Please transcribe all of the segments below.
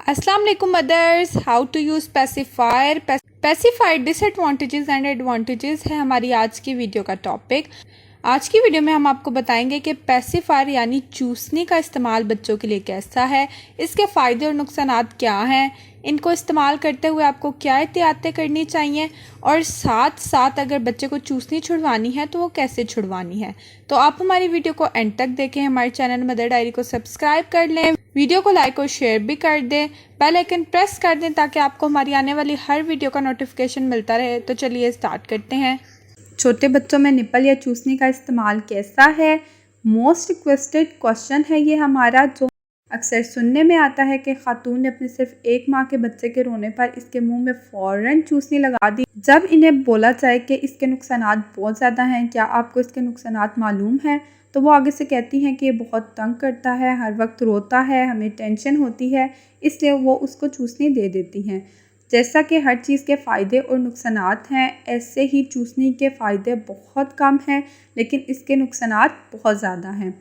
अस्सलाम वालेकुम mothers. How to use pacifier. Pacifier disadvantages and advantages है हमारी आज की वीडियो का टॉपिक। आज की वीडियो में हम आपको बताएंगे कि पेसिफायर यानी चूसनी का इस्तेमाल बच्चों के लिए कैसा है, इसके फ़ायदे और नुकसानात क्या हैं, इनको इस्तेमाल करते हुए आपको क्या एहतियातें करनी चाहिए और साथ साथ अगर बच्चे को चूसनी छुड़वानी है तो वो कैसे छुड़वानी है। तो आप हमारी वीडियो को एंड तक देखें, हमारे चैनल मदर डायरी को सब्सक्राइब कर लें, वीडियो को लाइक और शेयर भी कर दें, बेल आइकन प्रेस कर दें ताकि आपको हमारी आने वाली हर वीडियो का नोटिफिकेशन मिलता रहे। तो चलिए स्टार्ट करते हैं। छोटे बच्चों में निपल या चूसनी का इस्तेमाल कैसा है, मोस्ट रिक्वेस्टेड क्वेश्चन है ये हमारा, जो अक्सर सुनने में आता है कि खातून ने अपने सिर्फ 1 माह के बच्चे के रोने पर इसके मुंह में फ़ौरन चूसनी लगा दी। जब इन्हें बोला जाए कि इसके नुकसानात बहुत ज़्यादा हैं, क्या आपको इसके नुकसानात मालूम हैं, तो वो आगे से कहती हैं कि ये बहुत तंग करता है, हर वक्त रोता है, हमें टेंशन होती है, इसलिए वो उसको चूसनी दे देती हैं। जैसा कि हर चीज़ के फ़ायदे और नुकसानात हैं, ऐसे ही चूसनी के फ़ायदे बहुत कम हैं लेकिन इसके नुकसानात बहुत ज़्यादा हैं।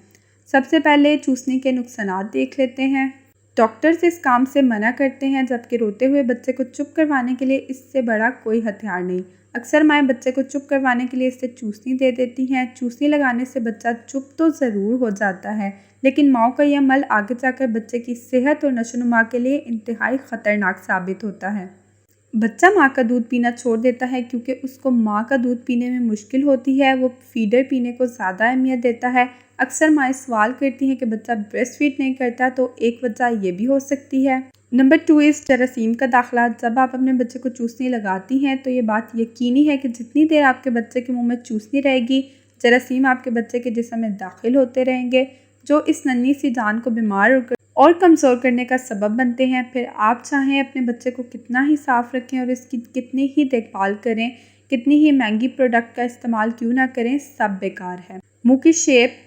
सबसे पहले चूसनी के नुकसानात देख लेते हैं। डॉक्टर्स इस काम से मना करते हैं, जबकि रोते हुए बच्चे को चुप करवाने के लिए इससे बड़ा कोई हथियार नहीं। अक्सर माएँ बच्चे को चुप करवाने के लिए इससे चूसनी दे देती हैं। चूसनी लगाने से बच्चा चुप तो ज़रूर हो जाता है, लेकिन माँ का यह अमल आगे जाकर बच्चे की सेहत और नशोनुमा के लिए इंतहाई ख़तरनाक साबित होता है। बच्चा माँ का दूध पीना छोड़ देता है क्योंकि उसको माँ का दूध पीने में मुश्किल होती है, वो फीडर पीने को ज़्यादा अहमियत देता है। अक्सर माएँ सवाल करती हैं कि बच्चा ब्रेस्ट फीड नहीं करता, तो एक वजह ये भी हो सकती है। नंबर 2 इज़ जरासीम का दाखिला। जब आप अपने बच्चे को चूसनी लगाती हैं तो ये बात यकीनी है कि जितनी देर आपके बच्चे के मुंह में चूसनी रहेगी, जरासीम आपके बच्चे के जिस्म में दाखिल होते रहेंगे, जो इस नन्ही सी जान को बीमार और कमज़ोर करने का सबब बनते हैं। फिर आप चाहें अपने बच्चे को कितना ही साफ़ रखें और इसकी कितनी ही देखभाल करें, कितनी ही महंगी प्रोडक्ट का इस्तेमाल क्यों ना करें, सब बेकार है। मुँह की शेप।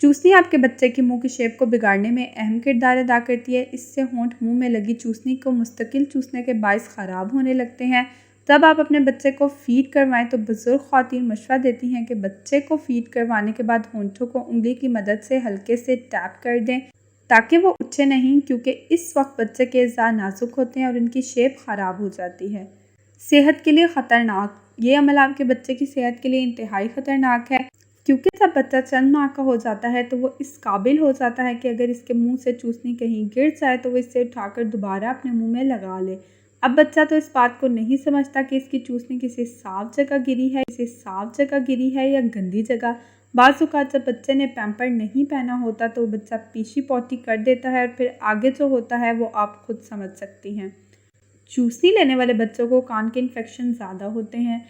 चूसनी आपके बच्चे की मुंह की शेप को बिगाड़ने में अहम किरदार अदा करती है। इससे होंठ मुंह में लगी चूसनी को मुस्तकिल चूसने के बायस ख़राब होने लगते हैं। जब आप अपने बच्चे को फ़ीड करवाएं तो बुज़ुर्ग ख़वातीन मशवरा देती हैं कि बच्चे को फ़ीड करवाने के बाद होंठों को उंगली की मदद से हल्के से टैप कर दें ताकि वो उछे नहीं, क्योंकि इस वक्त बच्चे के अज़ा नाजुक होते हैं और उनकी शेप ख़राब हो जाती है। सेहत के लिए ख़तरनाक। ये अमल आपके बच्चे की सेहत के लिए इंतहाई ख़तरनाक है, क्योंकि जब बच्चा चंद माह का हो जाता है तो वो इस काबिल हो जाता है कि अगर इसके मुंह से चूसनी कहीं गिर जाए तो वो इसे उठाकर दोबारा अपने मुंह में लगा ले। अब बच्चा तो इस बात को नहीं समझता कि इसकी चूसनी किसी साफ जगह गिरी है या गंदी जगह। बाज़ औक़ात जब बच्चे ने पैम्पर नहीं पहना होता तो बच्चा पीछी पोटी कर देता है और फिर आगे जो होता है वो आप खुद समझ सकती हैं। चूसनी लेने वाले बच्चों को कान के इन्फेक्शन ज़्यादा होते हैं।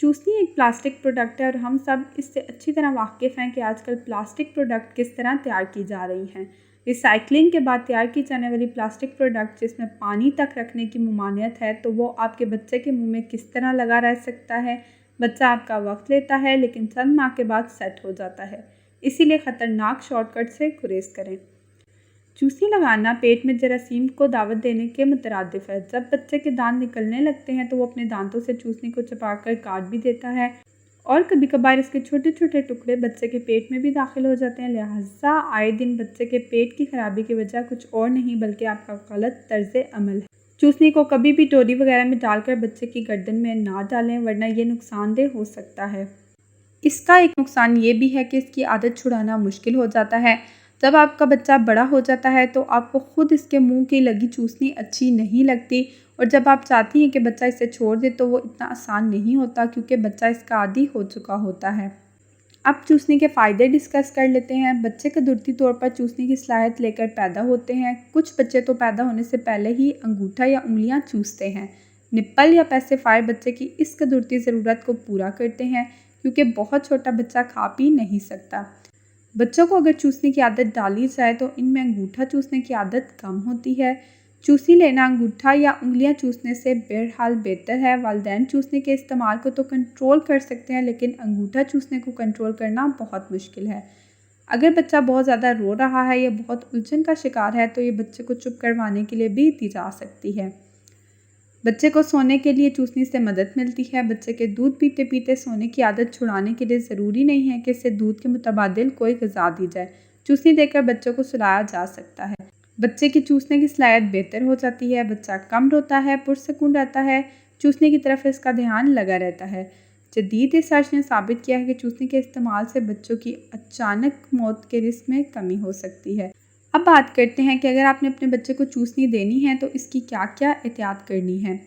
चूसनी एक प्लास्टिक प्रोडक्ट है और हम सब इससे अच्छी तरह वाकिफ़ हैं कि आजकल प्लास्टिक प्रोडक्ट किस तरह तैयार की जा रही हैं। रिसाइकलिंग के बाद तैयार की जाने वाली प्लास्टिक प्रोडक्ट जिसमें पानी तक रखने की ममानियत है, तो वो आपके बच्चे के मुंह में किस तरह लगा रह सकता है। बच्चा आपका वक्त लेता है लेकिन चंद माह के बाद सेट हो जाता है, इसीलिए ख़तरनाक शॉर्टकट से गुरेज करें। चूसनी लगाना पेट में जरासीम को दावत देने के मुतरादिफ है। जब बच्चे के दांत निकलने लगते हैं तो वो अपने दांतों से चूसनी को चबाकर काट भी देता है और कभी कभार इसके छोटे छोटे टुकड़े बच्चे के पेट में भी दाखिल हो जाते हैं। लिहाजा आए दिन बच्चे के पेट की खराबी की वजह कुछ और नहीं बल्कि आपका गलत तर्ज अमल है। चूसनी को कभी भी डोरी वगैरह में डालकर बच्चे की गर्दन में ना डालें, वरना ये नुकसानदेह हो सकता है। इसका एक नुकसान ये भी है कि इसकी आदत छुड़ाना मुश्किल हो जाता है। जब आपका बच्चा बड़ा हो जाता है तो आपको खुद इसके मुंह की लगी चूसनी अच्छी नहीं लगती, और जब आप चाहती हैं कि बच्चा इसे छोड़ दे तो वो इतना आसान नहीं होता, क्योंकि बच्चा इसका आदी हो चुका होता है। अब चूसनी के फ़ायदे डिस्कस कर लेते हैं। बच्चे कुदरती तौर पर चूसने की सलाहियत लेकर पैदा होते हैं। कुछ बच्चे तो पैदा होने से पहले ही अंगूठा या उंगलियां चूसते हैं। निप्पल या पेसिफायर बच्चे की इस कुदरती ज़रूरत को पूरा करते हैं, क्योंकि बहुत छोटा बच्चा खा पी नहीं सकता। बच्चों को अगर चूसने की आदत डाली जाए तो इनमें अंगूठा चूसने की आदत कम होती है। चूसनी लेना अंगूठा या उंगलियां चूसने से बहरहाल बेहतर है। वालिदैन चूसने के इस्तेमाल को तो कंट्रोल कर सकते हैं, लेकिन अंगूठा चूसने को कंट्रोल करना बहुत मुश्किल है। अगर बच्चा बहुत ज़्यादा रो रहा है या बहुत उलझन का शिकार है तो ये बच्चे को चुप करवाने के लिए भी दी जा सकती है। बच्चे को सोने के लिए चूसनी से मदद मिलती है। बच्चे के दूध पीते पीते सोने की आदत छुड़ाने के लिए ज़रूरी नहीं है कि इसे दूध के मुतबादिल कोई ग़िज़ा दी जाए। चूसनी देकर बच्चों को सुलाया जा सकता है। बच्चे की चूसने की सलाहियत बेहतर हो जाती है, बच्चा कम रोता है, पुरसकून रहता है, चूसने की तरफ इसका ध्यान लगा रहता है। जदीद रिसर्च ने साबित किया है कि चूसने के इस्तेमाल से बच्चों की अचानक मौत के रिस्क में कमी हो सकती है। अब बात करते हैं कि अगर आपने अपने बच्चे को चूसनी देनी है तो इसकी क्या क्या एहतियात करनी है।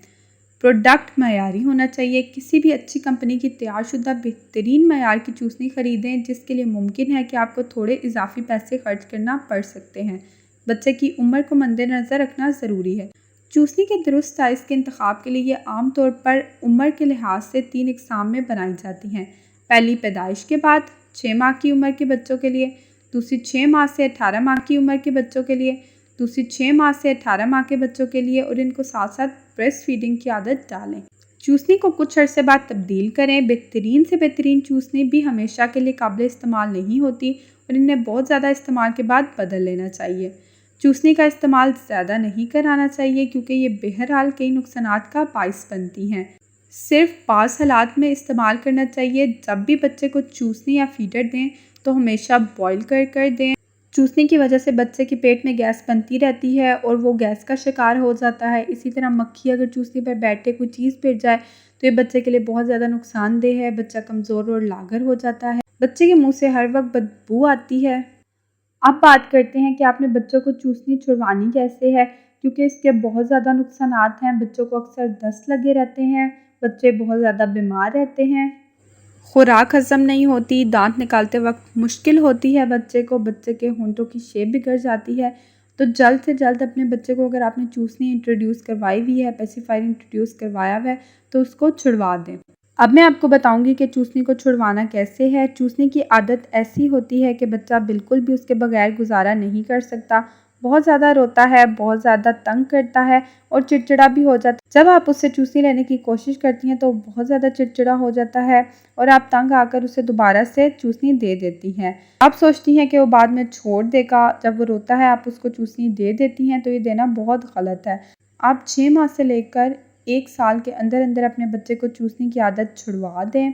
प्रोडक्ट मयारी होना चाहिए। किसी भी अच्छी कंपनी की तैयारशुदा बेहतरीन मयार की चूसनी ख़रीदें, जिसके लिए मुमकिन है कि आपको थोड़े इजाफी पैसे खर्च करना पड़ सकते हैं। बच्चे की उम्र को मद्देनज़र रखना ज़रूरी है। चूसनी के दुरुस्त साइज़ के इंतखाब के लिए ये आम तौर पर उम्र के लिहाज से 3 अक़साम में बनाई जाती हैं। पहली पैदाइश के बाद 6 माह की उम्र के बच्चों के लिए, दूसरी 6 माह से 18 माह की उम्र के बच्चों के लिए, दूसरी 6 माह से 18 माह के बच्चों के लिए, और इनको साथ साथ ब्रेस्ट फीडिंग की आदत डालें। चूसनी को कुछ अरसे बाद तब्दील करें। बेहतरीन से बेहतरीन चूसनी भी हमेशा के लिए काबिल इस्तेमाल नहीं होती और इन्हें बहुत ज़्यादा इस्तेमाल के बाद बदल लेना चाहिए। चूसनी का इस्तेमाल ज़्यादा नहीं कराना चाहिए क्योंकि ये बहरहाल कई नुकसानात का बाइस बनती हैं। सिर्फ बाज़ हालात में इस्तेमाल करना चाहिए। जब भी बच्चे को चूसनी या फीडर दें तो हमेशा बॉईल कर दें। चूसने की वजह से बच्चे के पेट में गैस बनती रहती है और वो गैस का शिकार हो जाता है। इसी तरह मक्खी अगर चूसनी पर बैठे कोई चीज़ गिर जाए तो ये बच्चे के लिए बहुत ज़्यादा नुकसानदेह है। बच्चा कमज़ोर और लागर हो जाता है। बच्चे के मुंह से हर वक्त बदबू आती है। अब बात करते हैं कि आपने बच्चों को चूसनी छुड़वानी कैसे है, क्योंकि इसके बहुत ज़्यादा नुकसानात हैं। बच्चों को अक्सर दस्त लगे रहते हैं, बच्चे बहुत ज़्यादा बीमार रहते हैं, खुराक हज़म नहीं होती, दांत निकालते वक्त मुश्किल होती है बच्चे को, बच्चे के होंठों की शेप बिगड़ जाती है। तो जल्द से जल्द अपने बच्चे को, अगर आपने चूसनी इंट्रोड्यूस करवाई हुई है, पेसिफायर इंट्रोड्यूस करवाया हुआ है, तो उसको छुड़वा दें। अब मैं आपको बताऊंगी कि चूसनी को छुड़वाना कैसे है। चूसनी की आदत ऐसी होती है कि बच्चा बिल्कुल भी उसके बगैर गुजारा नहीं कर सकता। बहुत ज़्यादा रोता है, बहुत ज़्यादा तंग करता है और चिड़चिड़ा भी हो जाता है। जब आप उससे चूसनी लेने की कोशिश करती हैं तो बहुत ज़्यादा चिड़चिड़ा हो जाता है और आप तंग आकर उसे दोबारा से चूसनी दे देती हैं। आप सोचती हैं कि वो बाद में छोड़ देगा। जब वो रोता है आप उसको चूसनी दे देती हैं, तो ये देना बहुत गलत है। आप 6 माह से लेकर 1 साल के अंदर अंदर अपने बच्चे को चूसने की आदत छुड़वा दें।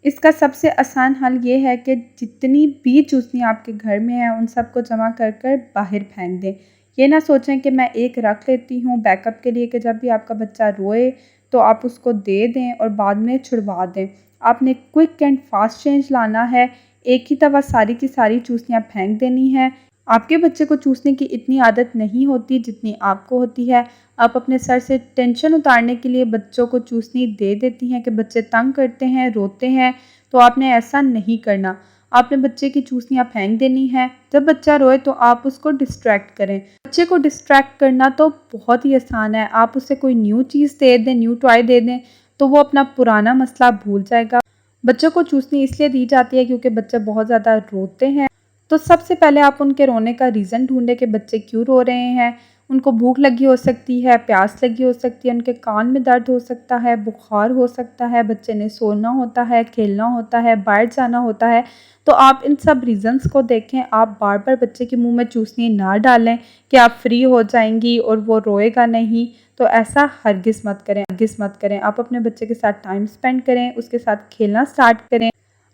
इसका सबसे आसान हल ये है कि जितनी भी चूसनी आपके घर में है उन सबको जमा कर कर बाहर फेंक दें। ये ना सोचें कि मैं एक रख लेती हूँ बैकअप के लिए, कि जब भी आपका बच्चा रोए तो आप उसको दे दें और बाद में छुड़वा दें। आपने क्विक एंड फास्ट चेंज लाना है। एक ही दफ़ा सारी की सारी चूसनियाँ फेंक देनी है। आपके बच्चे को चूसने की इतनी आदत नहीं होती जितनी आपको होती है। आप अपने सर से टेंशन उतारने के लिए बच्चों को चूसनी दे देती हैं कि बच्चे तंग करते हैं, रोते हैं, तो आपने ऐसा नहीं करना। आपने बच्चे की चूसनियाँ फेंक देनी है। जब बच्चा रोए तो आप उसको डिस्ट्रैक्ट करें। बच्चे को डिस्ट्रैक्ट करना तो बहुत ही आसान है। आप उसे कोई न्यू चीज़ दे दें, न्यू टॉय दे दें, तो वो अपना पुराना मसला भूल जाएगा। बच्चों को चूसनी इसलिए दी जाती है क्योंकि बच्चे बहुत ज़्यादा रोते हैं। तो सबसे पहले आप उनके रोने का रीज़न ढूंढें कि बच्चे क्यों रो रहे हैं। उनको भूख लगी हो सकती है, प्यास लगी हो सकती है, उनके कान में दर्द हो सकता है, बुखार हो सकता है, बच्चे ने सोना होता है, खेलना होता है, बाहर जाना होता है। तो आप इन सब रीज़न्स को देखें। आप बार बार बच्चे के मुंह में चूसनी ना डालें कि आप फ्री हो जाएंगी और वो रोएगा नहीं। तो ऐसा हरगिज़ मत करें, हरगिज़ मत करें। आप अपने बच्चे के साथ टाइम स्पेंड करें, उसके साथ खेलना स्टार्ट करें।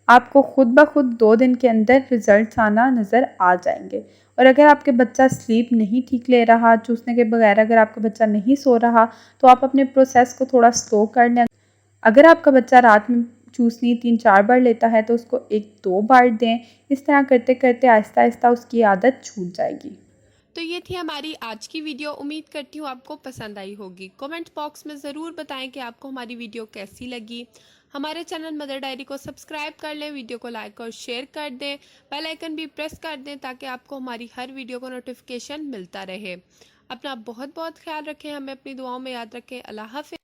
आपको खुद ब खुद 2 दिन के अंदर रिज़ल्ट्स आना नज़र आ जाएंगे। और अगर आपके बच्चा स्लीप नहीं ठीक ले रहा, चूसने के बगैर अगर आपका बच्चा नहीं सो रहा, तो आप अपने प्रोसेस को थोड़ा स्लो कर लें। अगर आपका बच्चा रात में चूसनी 3-4 बार लेता है तो उसको 1-2 बार दें। इस तरह करते करते आहिस्ता आहिस्ता उसकी आदत छूट जाएगी। तो ये थी हमारी आज की वीडियो। उम्मीद करती हूँ आपको पसंद आई होगी। कमेंट बॉक्स में ज़रूर बताएं कि आपको हमारी वीडियो कैसी लगी। हमारे चैनल मदर डायरी को सब्सक्राइब कर लें, वीडियो को लाइक और शेयर कर दें, बेल आइकन भी प्रेस कर दें ताकि आपको हमारी हर वीडियो को नोटिफिकेशन मिलता रहे। अपना बहुत बहुत ख्याल रखें, हमें अपनी दुआओं में याद रखें। अल्लाह हाफ़िज़।